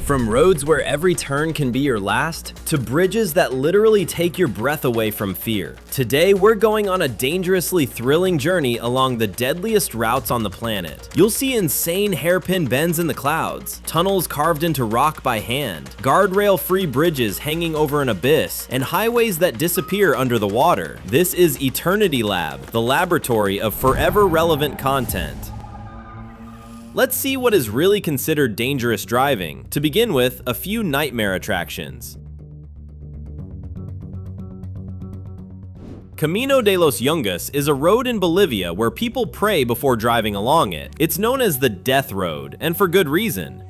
From roads where every turn can be your last, to bridges that literally take your breath away from fear. Today, we're going on a dangerously thrilling journey along the deadliest routes on the planet. You'll see insane hairpin bends in the clouds, tunnels carved into rock by hand, guardrail-free bridges hanging over an abyss, and highways that disappear under the water. This is Eternity Lab, the laboratory of forever relevant content. Let's see what is really considered dangerous driving. To begin with, a few nightmare attractions. Camino de los Yungas is a road in Bolivia where people pray before driving along it. It's known as the Death Road, and for good reason.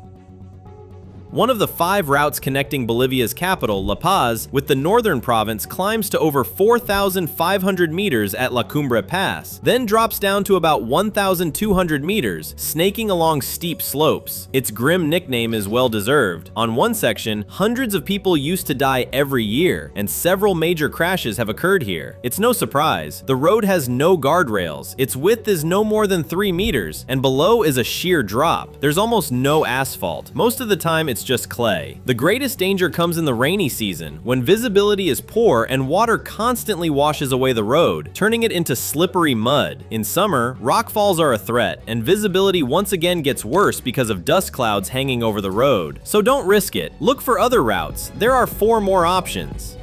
One of the 5 routes connecting Bolivia's capital, La Paz, with the northern province climbs to over 4,500 meters at La Cumbre Pass, then drops down to about 1,200 meters, snaking along steep slopes. Its grim nickname is well-deserved. On one section, hundreds of people used to die every year, and several major crashes have occurred here. It's no surprise. The road has no guardrails, its width is no more than 3 meters, and below is a sheer drop. There's almost no asphalt. Most of the time, it's just clay. The greatest danger comes in the rainy season, when visibility is poor and water constantly washes away the road, turning it into slippery mud. In summer, rockfalls are a threat, and visibility once again gets worse because of dust clouds hanging over the road. So don't risk it. Look for other routes. There are 4 more options.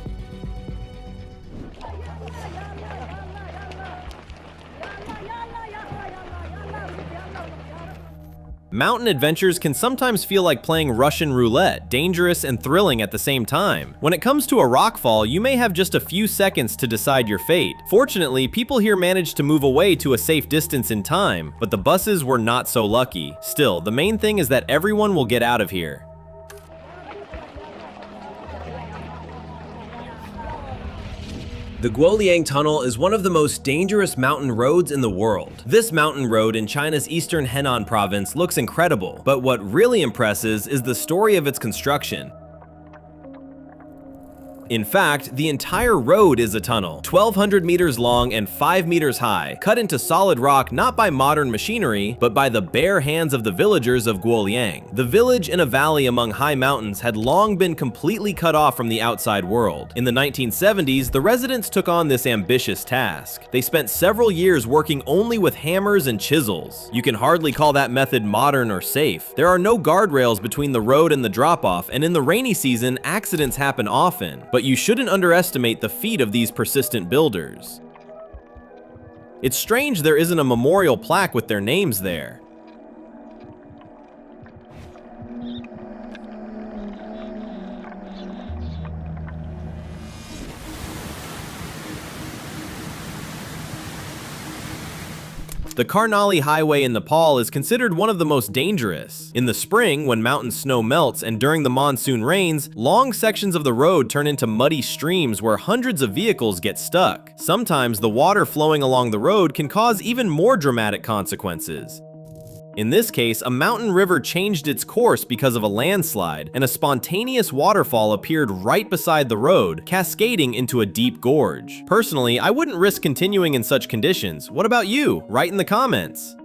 Mountain adventures can sometimes feel like playing Russian roulette, dangerous and thrilling at the same time. When it comes to a rockfall, you may have just a few seconds to decide your fate. Fortunately, people here managed to move away to a safe distance in time, but the buses were not so lucky. Still, the main thing is that everyone will get out of here. The Guoliang Tunnel is one of the most dangerous mountain roads in the world. This mountain road in China's eastern Henan province looks incredible, but what really impresses is the story of its construction. In fact, the entire road is a tunnel, 1,200 meters long and 5 meters high, cut into solid rock not by modern machinery, but by the bare hands of the villagers of Guoliang. The village in a valley among high mountains had long been completely cut off from the outside world. In the 1970s, the residents took on this ambitious task. They spent several years working only with hammers and chisels. You can hardly call that method modern or safe. There are no guardrails between the road and the drop-off, and in the rainy season, accidents happen often. But you shouldn't underestimate the feat of these persistent builders. It's strange there isn't a memorial plaque with their names there. The Karnali Highway in Nepal is considered one of the most dangerous. In the spring, when mountain snow melts, and during the monsoon rains, long sections of the road turn into muddy streams where hundreds of vehicles get stuck. Sometimes the water flowing along the road can cause even more dramatic consequences. In this case, a mountain river changed its course because of a landslide, and a spontaneous waterfall appeared right beside the road, cascading into a deep gorge. Personally, I wouldn't risk continuing in such conditions. What about you? Write in the comments.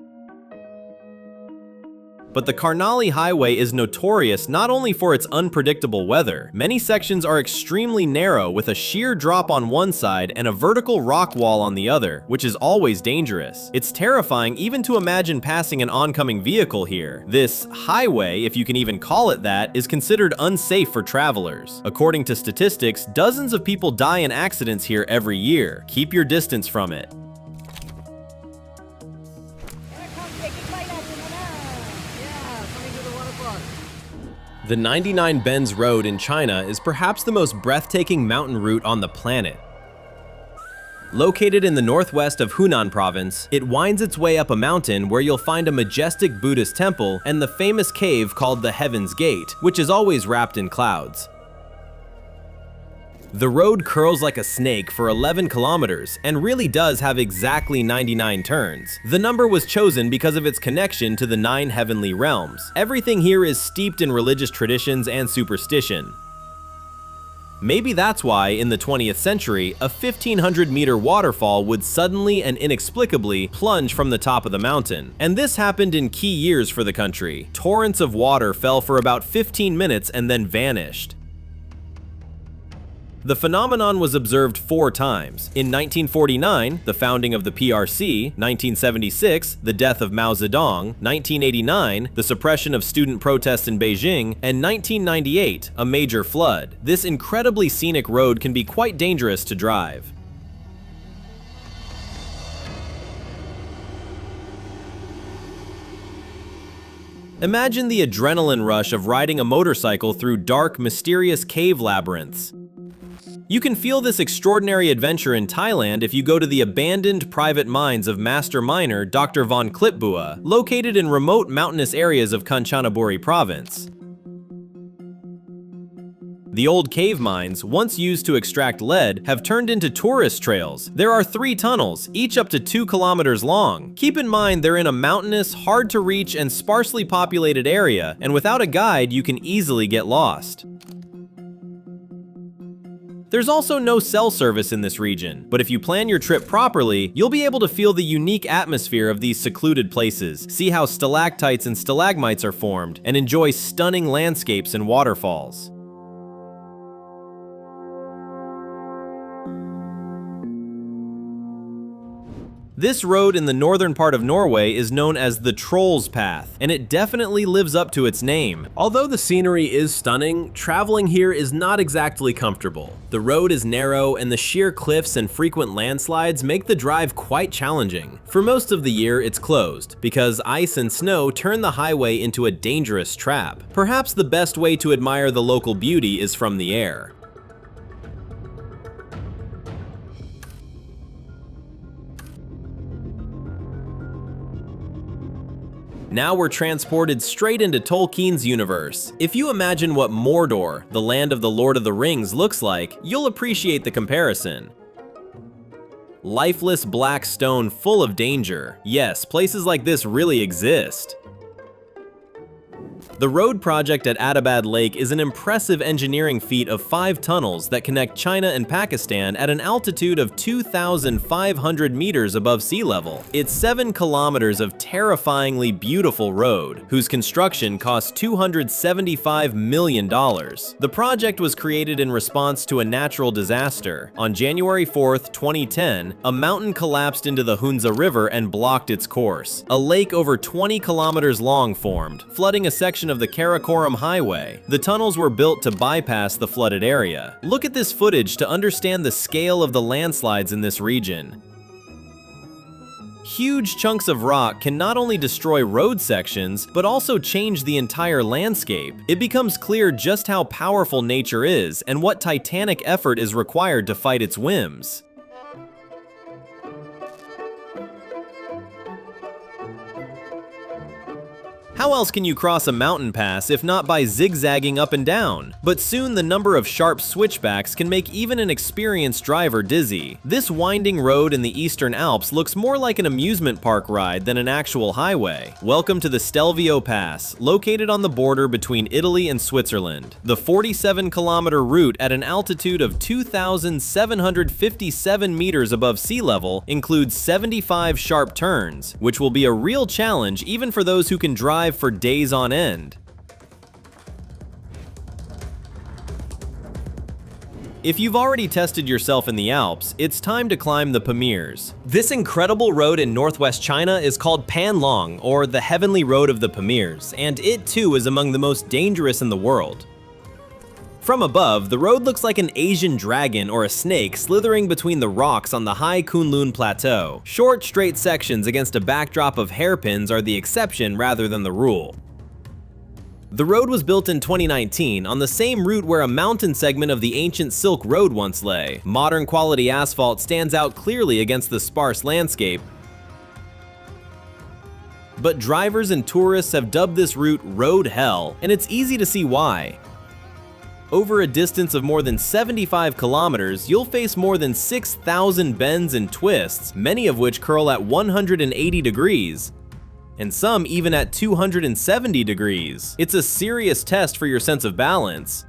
But the Karnali Highway is notorious not only for its unpredictable weather. Many sections are extremely narrow, with a sheer drop on one side and a vertical rock wall on the other, which is always dangerous. It's terrifying even to imagine passing an oncoming vehicle here. This highway, if you can even call it that, is considered unsafe for travelers. According to statistics, dozens of people die in accidents here every year. Keep your distance from it. The 99 Bends Road in China is perhaps the most breathtaking mountain route on the planet. Located in the northwest of Hunan province, it winds its way up a mountain where you'll find a majestic Buddhist temple and the famous cave called the Heaven's Gate, which is always wrapped in clouds. The road curls like a snake for 11 kilometers and really does have exactly 99 turns. The number was chosen because of its connection to the 9 heavenly realms. Everything here is steeped in religious traditions and superstition. Maybe that's why, in the 20th century, a 1,500-meter waterfall would suddenly and inexplicably plunge from the top of the mountain. And this happened in key years for the country. Torrents of water fell for about 15 minutes and then vanished. The phenomenon was observed 4 times. In 1949, the founding of the PRC, 1976, the death of Mao Zedong, 1989, the suppression of student protests in Beijing, and 1998, a major flood. This incredibly scenic road can be quite dangerous to drive. Imagine the adrenaline rush of riding a motorcycle through dark, mysterious cave labyrinths. You can feel this extraordinary adventure in Thailand if you go to the abandoned private mines of master miner Dr. von Klipbua, located in remote mountainous areas of Kanchanaburi province. The old cave mines, once used to extract lead, have turned into tourist trails. There are 3 tunnels, each up to 2 kilometers long. Keep in mind they're in a mountainous, hard-to-reach, and sparsely populated area, and without a guide you can easily get lost. There's also no cell service in this region, but if you plan your trip properly, you'll be able to feel the unique atmosphere of these secluded places, see how stalactites and stalagmites are formed, and enjoy stunning landscapes and waterfalls. This road in the northern part of Norway is known as the Troll's Path, and it definitely lives up to its name. Although the scenery is stunning, traveling here is not exactly comfortable. The road is narrow, and the sheer cliffs and frequent landslides make the drive quite challenging. For most of the year, it's closed, because ice and snow turn the highway into a dangerous trap. Perhaps the best way to admire the local beauty is from the air. Now we're transported straight into Tolkien's universe. If you imagine what Mordor, the land of the Lord of the Rings, looks like, you'll appreciate the comparison. Lifeless black stone full of danger. Yes, places like this really exist. The road project at Adabad Lake is an impressive engineering feat of 5 tunnels that connect China and Pakistan at an altitude of 2,500 meters above sea level. It's 7 kilometers of terrifyingly beautiful road, whose construction cost $275 million. The project was created in response to a natural disaster. On January 4th, 2010, a mountain collapsed into the Hunza River and blocked its course. A lake over 20 kilometers long formed, flooding a section of the Karakoram Highway. The tunnels were built to bypass the flooded area. Look at this footage to understand the scale of the landslides in this region. Huge chunks of rock can not only destroy road sections, but also change the entire landscape. It becomes clear just how powerful nature is and what titanic effort is required to fight its whims. How else can you cross a mountain pass if not by zigzagging up and down? But soon the number of sharp switchbacks can make even an experienced driver dizzy. This winding road in the Eastern Alps looks more like an amusement park ride than an actual highway. Welcome to the Stelvio Pass, located on the border between Italy and Switzerland. The 47-kilometer route at an altitude of 2,757 meters above sea level includes 75 sharp turns, which will be a real challenge even for those who can drive for days on end. If you've already tested yourself in the Alps, it's time to climb the Pamirs. This incredible road in northwest China is called Panlong, or the Heavenly Road of the Pamirs, and it too is among the most dangerous in the world. From above, the road looks like an Asian dragon or a snake slithering between the rocks on the high Kunlun Plateau. Short, straight sections against a backdrop of hairpins are the exception rather than the rule. The road was built in 2019 on the same route where a mountain segment of the ancient Silk Road once lay. Modern quality asphalt stands out clearly against the sparse landscape, but drivers and tourists have dubbed this route Road Hell, and it's easy to see why. Over a distance of more than 75 kilometers, you'll face more than 6,000 bends and twists, many of which curl at 180 degrees, and some even at 270 degrees. It's a serious test for your sense of balance.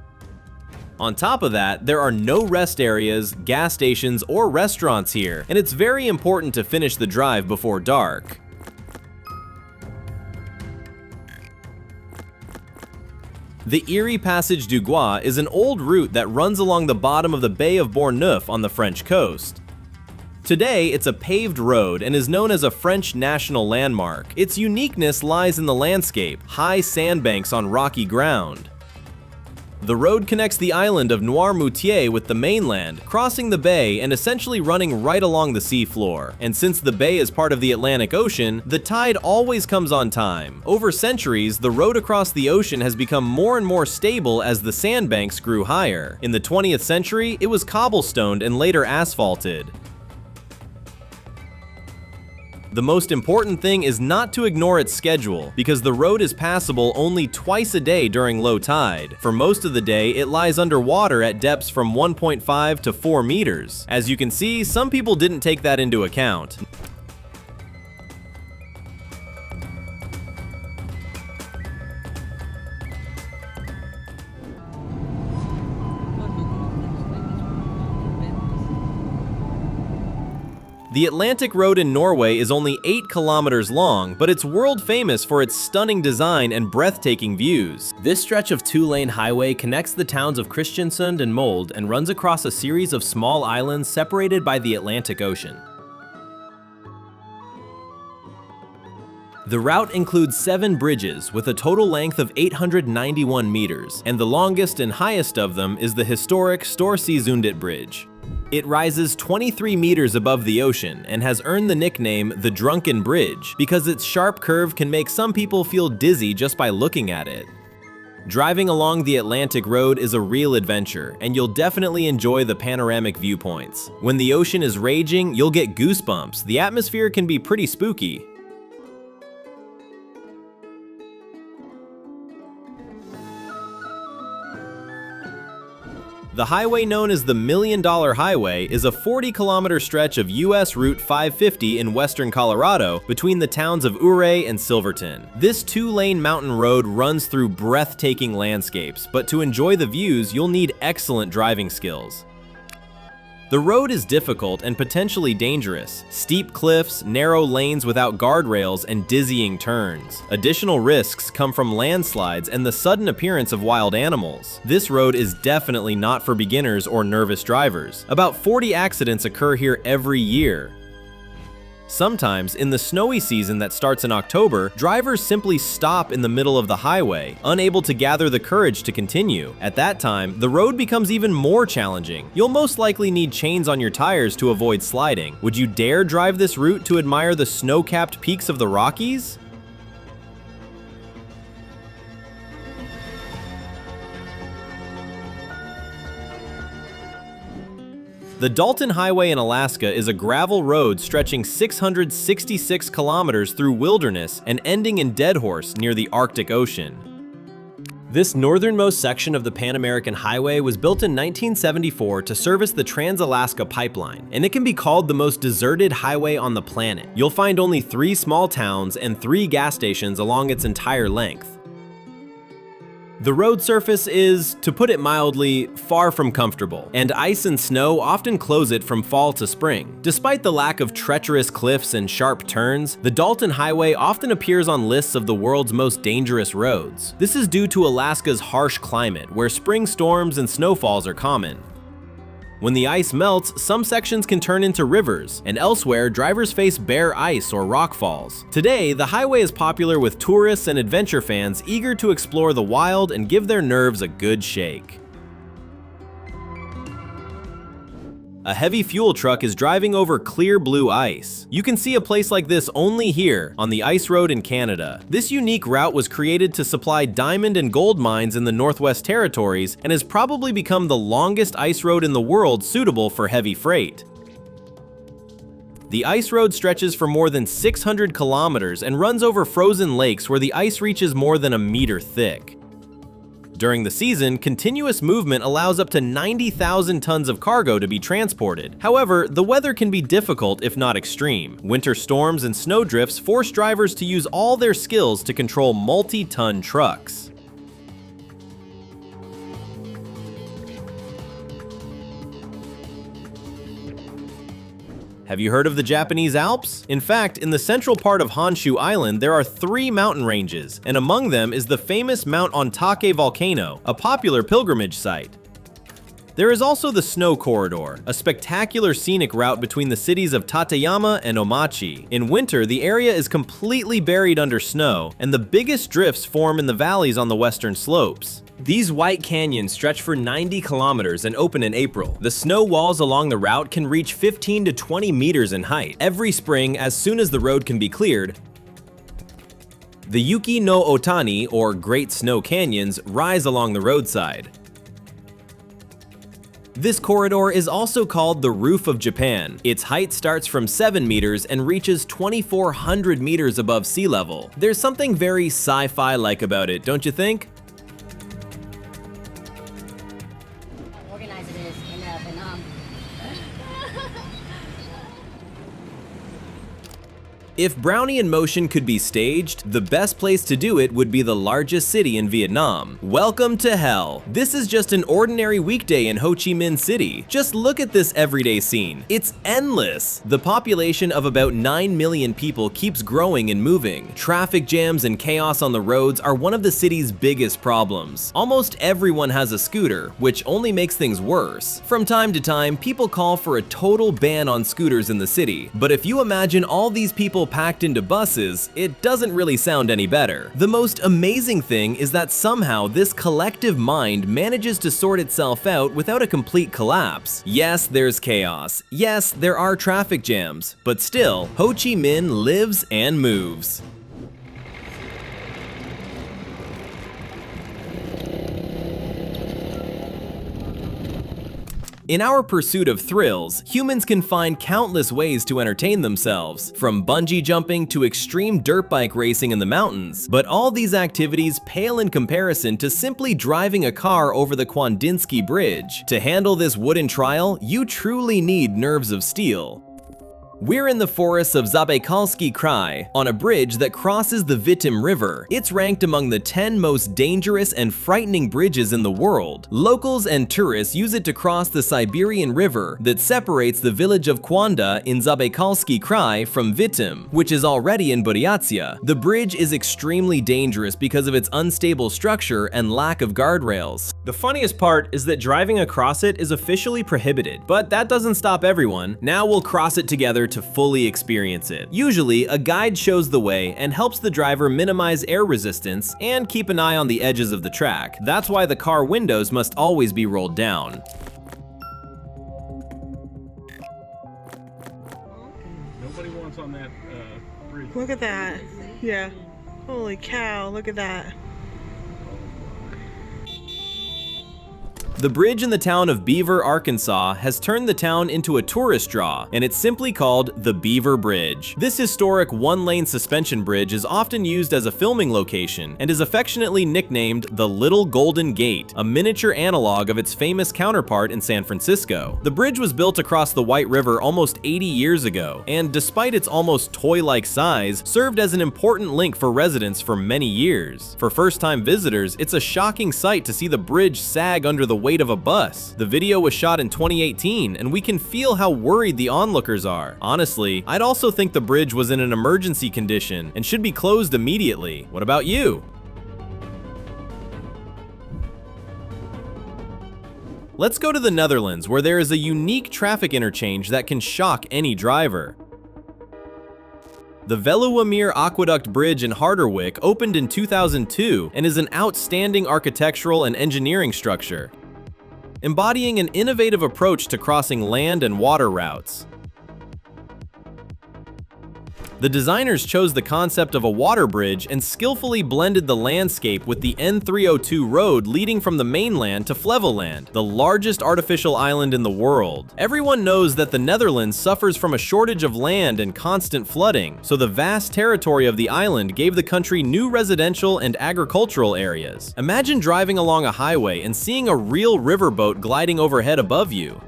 On top of that, there are no rest areas, gas stations, or restaurants here, and it's very important to finish the drive before dark. The Erie Passage du Gois is an old route that runs along the bottom of the Bay of Bourgneuf on the French coast. Today, it's a paved road and is known as a French national landmark. Its uniqueness lies in the landscape, high sandbanks on rocky ground. The road connects the island of Noirmoutier with the mainland, crossing the bay and essentially running right along the seafloor. And since the bay is part of the Atlantic Ocean, the tide always comes on time. Over centuries, the road across the ocean has become more and more stable as the sandbanks grew higher. In the 20th century, it was cobblestoned and later asphalted. The most important thing is not to ignore its schedule, because the road is passable only twice a day during low tide. For most of the day, it lies underwater at depths from 1.5 to 4 meters. As you can see, some people didn't take that into account. The Atlantic Road in Norway is only 8 kilometers long, but it's world famous for its stunning design and breathtaking views. This stretch of 2-lane highway connects the towns of Kristiansund and Molde and runs across a series of small islands separated by the Atlantic Ocean. The route includes 7 bridges with a total length of 891 meters, and the longest and highest of them is the historic Storsundset Bridge. It rises 23 meters above the ocean and has earned the nickname the Drunken Bridge because its sharp curve can make some people feel dizzy just by looking at it. Driving along the Atlantic Road is a real adventure, and you'll definitely enjoy the panoramic viewpoints. When the ocean is raging, you'll get goosebumps. The atmosphere can be pretty spooky. The highway known as the $1 Million Highway is a 40-kilometer stretch of US Route 550 in western Colorado between the towns of Ouray and Silverton. This 2-lane mountain road runs through breathtaking landscapes, but to enjoy the views, you'll need excellent driving skills. The road is difficult and potentially dangerous. Steep cliffs, narrow lanes without guardrails, and dizzying turns. Additional risks come from landslides and the sudden appearance of wild animals. This road is definitely not for beginners or nervous drivers. About 40 accidents occur here every year. Sometimes, in the snowy season that starts in October, drivers simply stop in the middle of the highway, unable to gather the courage to continue. At that time, the road becomes even more challenging. You'll most likely need chains on your tires to avoid sliding. Would you dare drive this route to admire the snow-capped peaks of the Rockies? The Dalton Highway in Alaska is a gravel road stretching 666 kilometers through wilderness and ending in Deadhorse near the Arctic Ocean. This northernmost section of the Pan American Highway was built in 1974 to service the Trans-Alaska Pipeline, and it can be called the most deserted highway on the planet. You'll find only 3 small towns and 3 gas stations along its entire length. The road surface is, to put it mildly, far from comfortable, and ice and snow often close it from fall to spring. Despite the lack of treacherous cliffs and sharp turns, the Dalton Highway often appears on lists of the world's most dangerous roads. This is due to Alaska's harsh climate, where spring storms and snowfalls are common. When the ice melts, some sections can turn into rivers, and elsewhere, drivers face bare ice or rock falls. Today, the highway is popular with tourists and adventure fans eager to explore the wild and give their nerves a good shake. A heavy fuel truck is driving over clear blue ice. You can see a place like this only here, on the ice road in Canada. This unique route was created to supply diamond and gold mines in the Northwest Territories and has probably become the longest ice road in the world suitable for heavy freight. The ice road stretches for more than 600 kilometers and runs over frozen lakes where the ice reaches more than a meter thick. During the season, continuous movement allows up to 90,000 tons of cargo to be transported. However, the weather can be difficult if not extreme. Winter storms and snowdrifts force drivers to use all their skills to control multi-ton trucks. Have you heard of the Japanese Alps? In fact, in the central part of Honshu Island, there are 3 mountain ranges, and among them is the famous Mount Ontake volcano, a popular pilgrimage site. There is also the Snow Corridor, a spectacular scenic route between the cities of Tateyama and Omachi. In winter, the area is completely buried under snow, and the biggest drifts form in the valleys on the western slopes. These white canyons stretch for 90 kilometers and open in April. The snow walls along the route can reach 15 to 20 meters in height. Every spring, as soon as the road can be cleared, the Yuki no Otani, or Great Snow Canyons, rise along the roadside. This corridor is also called the Roof of Japan. Its height starts from 7 meters and reaches 2,400 meters above sea level. There's something very sci-fi-like about it, don't you think? Organized it is in Vietnam. If Brownie in Motion could be staged, the best place to do it would be the largest city in Vietnam. Welcome to hell. This is just an ordinary weekday in Ho Chi Minh City. Just look at this everyday scene. It's endless. The population of about 9 million people keeps growing and moving. Traffic jams and chaos on the roads are one of the city's biggest problems. Almost everyone has a scooter, which only makes things worse. From time to time, people call for a total ban on scooters in the city. But if you imagine all these people packed into buses, it doesn't really sound any better. The most amazing thing is that somehow this collective mind manages to sort itself out without a complete collapse. Yes, there's chaos. Yes, there are traffic jams. But still, Ho Chi Minh lives and moves. In our pursuit of thrills, humans can find countless ways to entertain themselves, from bungee jumping to extreme dirt bike racing in the mountains. But all these activities pale in comparison to simply driving a car over the Kwandinsky Bridge. To handle this wooden trial, you truly need nerves of steel. We're in the forests of Zabaikalsky Krai, on a bridge that crosses the Vitim River. It's ranked among the 10 most dangerous and frightening bridges in the world. Locals and tourists use it to cross the Siberian River that separates the village of Kwanda in Zabaikalsky Krai from Vitim, which is already in Buryatia. The bridge is extremely dangerous because of its unstable structure and lack of guardrails. The funniest part is that driving across it is officially prohibited, but that doesn't stop everyone. Now we'll cross it together to fully experience it. Usually, a guide shows the way and helps the driver minimize air resistance and keep an eye on the edges of the track. That's why the car windows must always be rolled down. Nobody wants on that bridge. Look at that. Yeah. Holy cow, look at that. The bridge in the town of Beaver, Arkansas has turned the town into a tourist draw, and it's simply called the Beaver Bridge. This historic one-lane suspension bridge is often used as a filming location and is affectionately nicknamed the Little Golden Gate, a miniature analog of its famous counterpart in San Francisco. The bridge was built across the White River almost 80 years ago, and despite its almost toy-like size, served as an important link for residents for many years. For first-time visitors, it's a shocking sight to see the bridge sag under the weight of a bus. The video was shot in 2018, and we can feel how worried the onlookers are. Honestly, I'd also think the bridge was in an emergency condition and should be closed immediately. What about you? Let's go to the Netherlands, where there is a unique traffic interchange that can shock any driver. The Veluwemeer Aqueduct Bridge in Harderwijk opened in 2002 and is an outstanding architectural and engineering structure, embodying an innovative approach to crossing land and water routes. The designers chose the concept of a water bridge and skillfully blended the landscape with the N302 road leading from the mainland to Flevoland, the largest artificial island in the world. Everyone knows that the Netherlands suffers from a shortage of land and constant flooding, so the vast territory of the island gave the country new residential and agricultural areas. Imagine driving along a highway and seeing a real riverboat gliding overhead above you.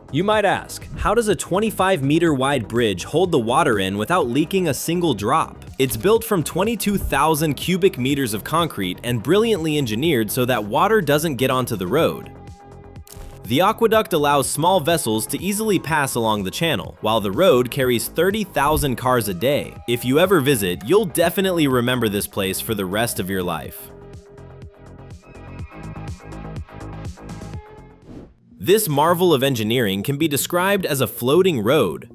You might ask, how does a 25-meter wide bridge hold the water in without leaking a single drop? It's built from 22,000 cubic meters of concrete and brilliantly engineered so that water doesn't get onto the road. The aqueduct allows small vessels to easily pass along the channel, while the road carries 30,000 cars a day. If you ever visit, you'll definitely remember this place for the rest of your life. This marvel of engineering can be described as a floating road.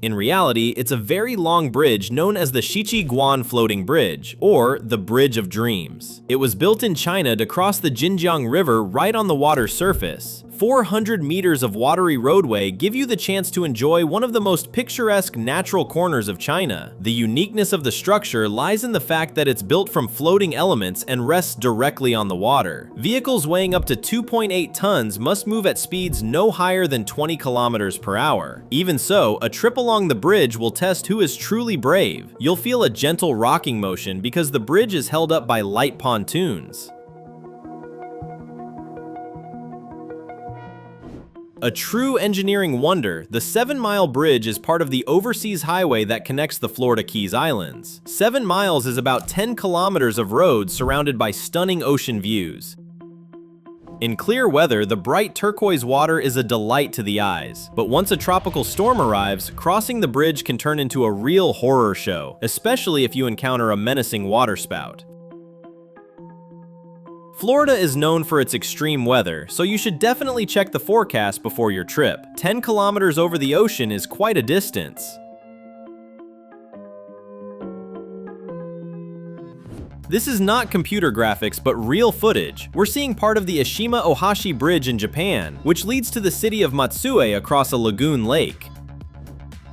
In reality, it's a very long bridge known as the Shichi-Guan Floating Bridge, or the Bridge of Dreams. It was built in China to cross the Xinjiang River right on the water's surface. 400 meters of watery roadway give you the chance to enjoy one of the most picturesque natural corners of China. The uniqueness of the structure lies in the fact that it's built from floating elements and rests directly on the water. Vehicles weighing up to 2.8 tons must move at speeds no higher than 20 kilometers per hour. Even so, a trip along the bridge will test who is truly brave. You'll feel a gentle rocking motion because the bridge is held up by light pontoons. A true engineering wonder, the 7-mile bridge is part of the overseas highway that connects the Florida Keys Islands. 7 miles is about 10 kilometers of road surrounded by stunning ocean views. In clear weather, the bright turquoise water is a delight to the eyes. But once a tropical storm arrives, crossing the bridge can turn into a real horror show, especially if you encounter a menacing waterspout. Florida is known for its extreme weather, so you should definitely check the forecast before your trip. 10 kilometers over the ocean is quite a distance. This is not computer graphics, but real footage. We're seeing part of the Ashima Ohashi Bridge in Japan, which leads to the city of Matsue across a lagoon lake.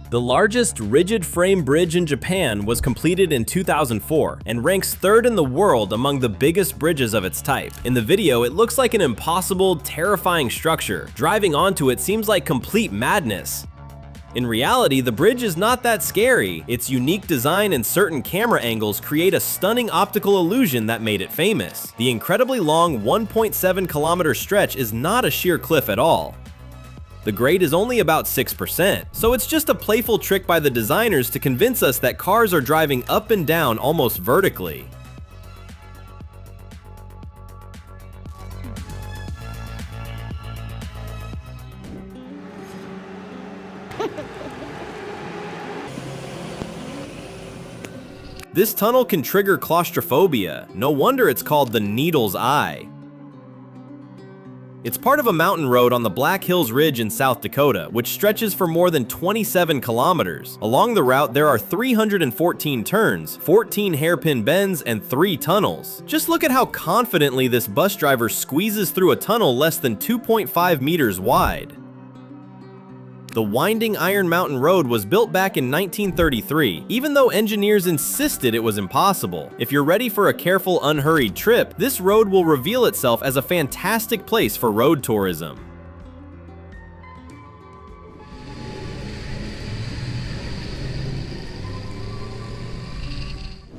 The largest rigid frame bridge in Japan was completed in 2004 and ranks 3rd in the world among the biggest bridges of its type. In the video, it looks like an impossible, terrifying structure. Driving onto it seems like complete madness. In reality, the bridge is not that scary. Its unique design and certain camera angles create a stunning optical illusion that made it famous. The incredibly long 1.7 kilometer stretch is not a sheer cliff at all. The grade is only about 6%, so it's just a playful trick by the designers to convince us that cars are driving up and down almost vertically. This tunnel can trigger claustrophobia. No wonder it's called the Needle's Eye. It's part of a mountain road on the Black Hills Ridge in South Dakota, which stretches for more than 27 kilometers. Along the route, there are 314 turns, 14 hairpin bends, and 3 tunnels. Just look at how confidently this bus driver squeezes through a tunnel less than 2.5 meters wide. The winding Iron Mountain Road was built back in 1933, even though engineers insisted it was impossible. If you're ready for a careful, unhurried trip, this road will reveal itself as a fantastic place for road tourism.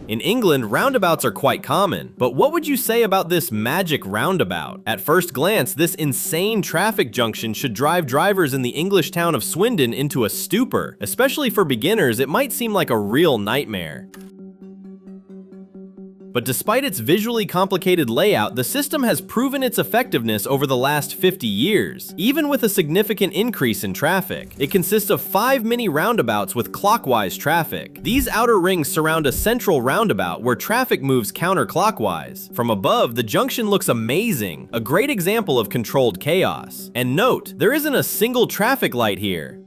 In England, roundabouts are quite common, but what would you say about this magic roundabout? At first glance, this insane traffic junction should drive drivers in the English town of Swindon into a stupor. Especially for beginners, it might seem like a real nightmare. But despite its visually complicated layout, the system has proven its effectiveness over the last 50 years, even with a significant increase in traffic. It consists of 5 mini roundabouts with clockwise traffic. These outer rings surround a central roundabout where traffic moves counterclockwise. From above, the junction looks amazing, a great example of controlled chaos. And note, there isn't a single traffic light here.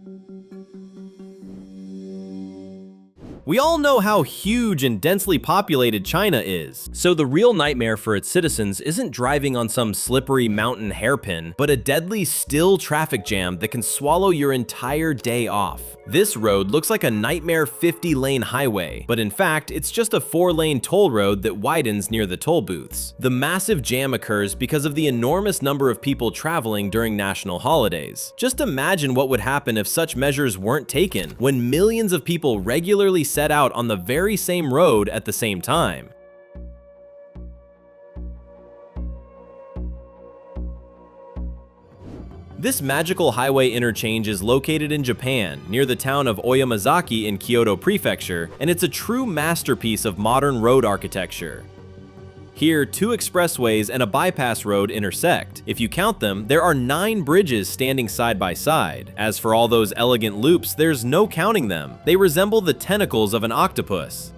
We all know how huge and densely populated China is, so the real nightmare for its citizens isn't driving on some slippery mountain hairpin, but a deadly still traffic jam that can swallow your entire day off. This road looks like a nightmare 50-lane highway, but in fact, it's just a 4-lane toll road that widens near the toll booths. The massive jam occurs because of the enormous number of people traveling during national holidays. Just imagine what would happen if such measures weren't taken, when millions of people regularly set out on the very same road at the same time. This magical highway interchange is located in Japan, near the town of Oyamazaki in Kyoto Prefecture, and it's a true masterpiece of modern road architecture. Here, 2 expressways and a bypass road intersect. If you count them, there are 9 bridges standing side by side. As for all those elegant loops, there's no counting them. They resemble the tentacles of an octopus.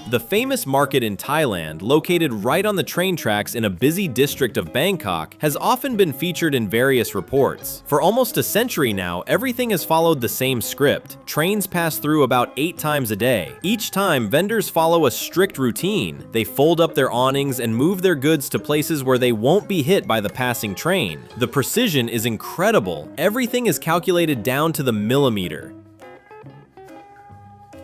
The famous market in Thailand, located right on the train tracks in a busy district of Bangkok, has often been featured in various reports. For almost a century now, everything has followed the same script. Trains pass through about 8 times a day. Each time, vendors follow a strict routine. They fold up their awnings and move their goods to places where they won't be hit by the passing train. The precision is incredible. Everything is calculated down to the millimeter.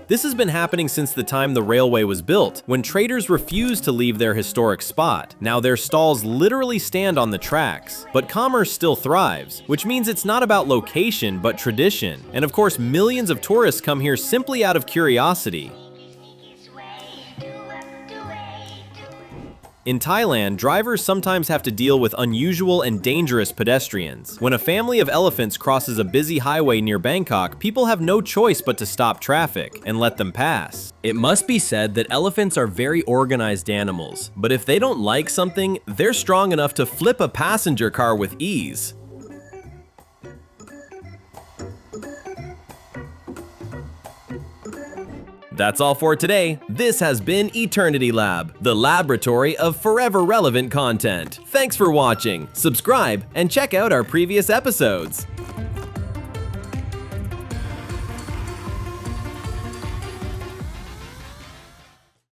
This has been happening since the time the railway was built, when traders refused to leave their historic spot. Now their stalls literally stand on the tracks. But commerce still thrives, which means it's not about location but tradition. And of course, millions of tourists come here simply out of curiosity. In Thailand, drivers sometimes have to deal with unusual and dangerous pedestrians. When a family of elephants crosses a busy highway near Bangkok, people have no choice but to stop traffic and let them pass. It must be said that elephants are very organized animals, but if they don't like something, they're strong enough to flip a passenger car with ease. That's all for today. This has been Eternity Lab, the laboratory of forever relevant content. Thanks for watching. Subscribe and check out our previous episodes.